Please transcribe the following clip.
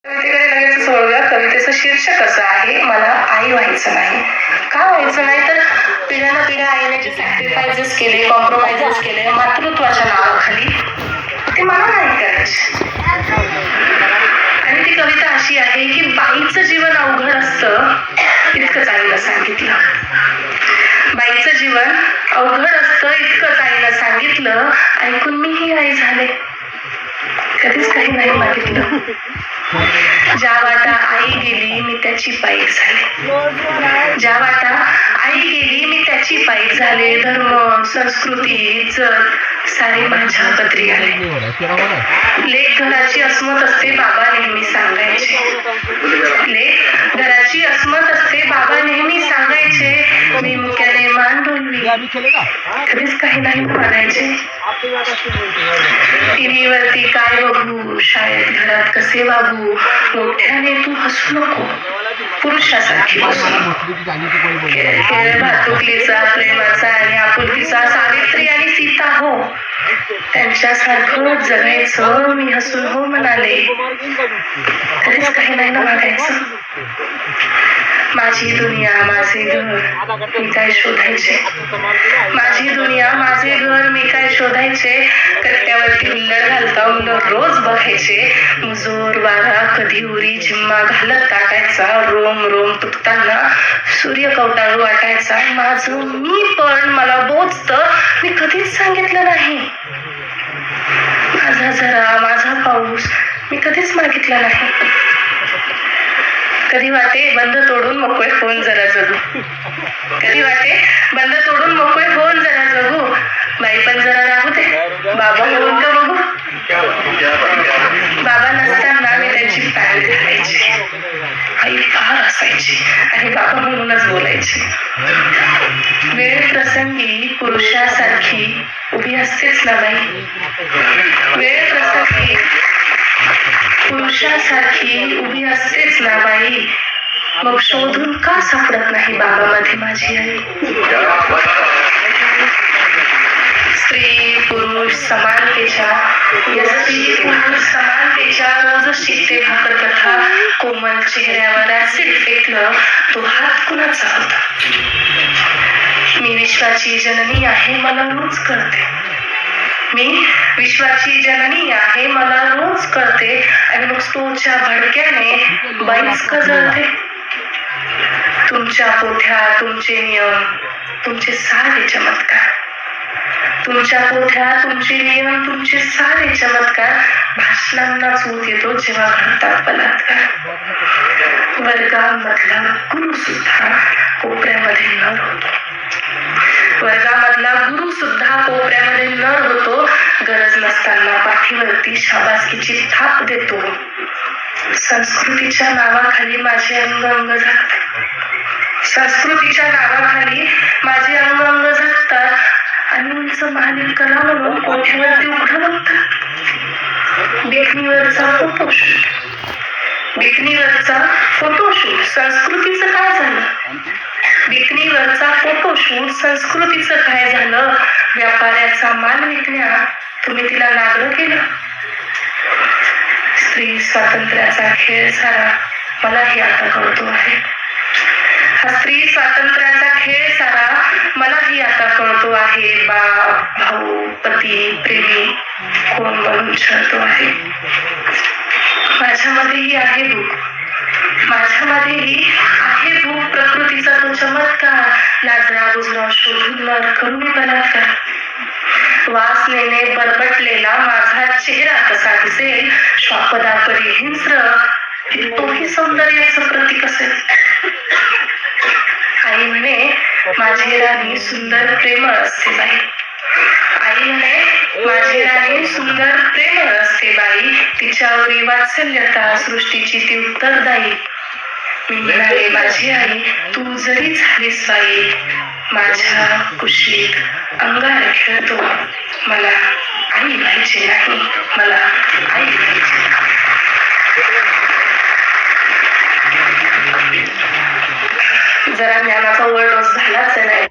कवितेकडे लगेच वळूया. कवितेचं शीर्षक असं आहे, मला आई व्हायचं नाही. का व्हायचं नाही तर पिढ्यानपिढ्या आईने जे सॅक्रिफायसेस केले, कॉम्प्रोमाइजेस केले मातृत्वाच्या नावाखाली, ते मला नाही करायचे. आणि ती कविता अशी आहे की बाईचं जीवन अवघड असतं इतकंच आईला सांगितलं. बाईचं जीवन अवघड असतं इतकंच आईला सांगितलं. ऐकून मीही आई झाले, कधीच काही नाही मागितलं. ज्या वाटा आई गेली मी त्याची पायी झाले. ज्या वाटा आई गेली मी त्याची पायी झाले. धर्म, संस्कृती, इज्जत सारे माझ्या पदरी आले. लेक घराची अस्मत असते बाबा नेहमी सांगायचे. लेक घराची अस्मत असते बाबा नेहमी सांगायचे. मी मुक्याने मान डोलली, कधीच काही नाही म्हणायचे. टीव्हीवरती काय बघू, शाळेत घरात कसे वागू, मोठ्याने तू हसू नको, पुरुषासारखी बसू. भातुकलीचा, प्रेमाचा आणि आपुलकीचा सावित्री आणि सीता हो, त्यांच्यासारखं जगायचं मी हसून हो म्हणाले, कधीच काही नाही ना मागायचं. माझी दुनिया माझे घर मी काय शोधायचे. माझी दुनिया माझे घर मी काय शोधायचे. कट्ट्यावरती हुल्लड घालता मुलं रोज बघायचे. मुजोर वारा कधी उरी जिम्मा घालत टाकायचा. रोम रोम तुटताना सूर्य कवटाळू वाटायचा. माझं मी पण मला बोचतं मी कधीच सांगितलं नाही. माझा झरा माझा पाऊस मी कधीच मागितला नाही. कधी वाटे बंद तोडून मोकळे होऊन जरा जगू. कधी वाटे बंद तोडून मोकळे होऊन जरा जगू. बाई पण जरा राहू दे, बाबा होऊन तर बघू. बाबा नसताना मी त्यांची पॅन्ट घालायची. आई फार असायची आणि बाबा म्हणूनच बोलायची. वेळ प्रसंगी पुरुषासारखी उभी असतेच ना बाई. वेळ प्रसंगी पुरुषासारखी उभी असतेच ना बाई. मग शोधून का सापडत नाही बाबामध्ये माझी आई. स्त्री पुरुष समानतेच्या स्त्री पुरुष समानतेच्या रोज शिकते भाकर कथा. कोमल चेहऱ्यावर ऍसिड फेकलं, तो हात कुणाचा होता. मी विश्वाची जननी आहे मला रोज कळते. मी विश्वाची जननी आहे मला रोज कळते. आणि मग स्टोच्या भडक्याने बाईच का जळते. तुमच्या पोथ्या तुमचे नियम तुमचे सारे चमत्कार. तुमच्या पोथ्या तुमचे नियम तुमचे सारे चमत्कार. भाषणांना चूक येतो जेव्हा घडतात बलात्कार. वर्गामधला गुरु सुद्धा कोपऱ्यामध्ये नर होतो. वर्गामधला गुरु सुद्धा कोपऱ्यामध्ये नर होतो. गरज नसताना पाठीवरती शाबासकीची थाप देतो. संस्कृतीच्या नावाखाली माझे अंग अंग झाकतात. संस्कृतीच्या नावाखाली माझे अंग अंग झाकतात. आणि उंच महालीन कला म्हणून कोठ्यावरती उघडं बघतात. बेकनीवरचा फोटोशूट, बेकनीवरचा फोटोशूट संस्कृतीचं काय झालं. बिकनीवरचा फोटोशूट संस्कृतीचं काय झालं. व्यापाऱ्याचा माल विकण्यात तुम्ही तिला नागरं केलं. स्त्री स्वातंत्र्याचा खेळ सारा मलाही आता कळतो आहे. हा स्त्री स्वातंत्र्याचा खेळ सारा मलाही आता कळतो आहे. बाप भाऊ पती प्रेमी कोण बनून छळतो आहे. माझ्यामध्येही आहे भूक, माझ्यामध्येही आहे भूक. प्रकृतीचा तो चमत्कार लाजरा बुजरा शोधून नर करून बलात्कार. वासनेने बरबटलेला माझा चेहरा कसा दिसेल. श्वापदापरी हिंस्र तोही सौंदर्याचं प्रतीक असेल. आई म्हणे माझी राणी सुंदर प्रेमळ असते बाई. आई म्हणे माझी राणी सुंदर प्रेमळ असते बाई. तिच्यावरी वात्सल्यता सृष्टीची ती उत्तरदायी. मी म्हणाले माझी आई तू जरी झालीस बाई. माझ्या कुशीत अंगार खेळतो. मला आई व्हायचे नाही, मला आई व्हायचे नाही. जरा ज्ञानाचा ओव्हरडोस झालाच नाही.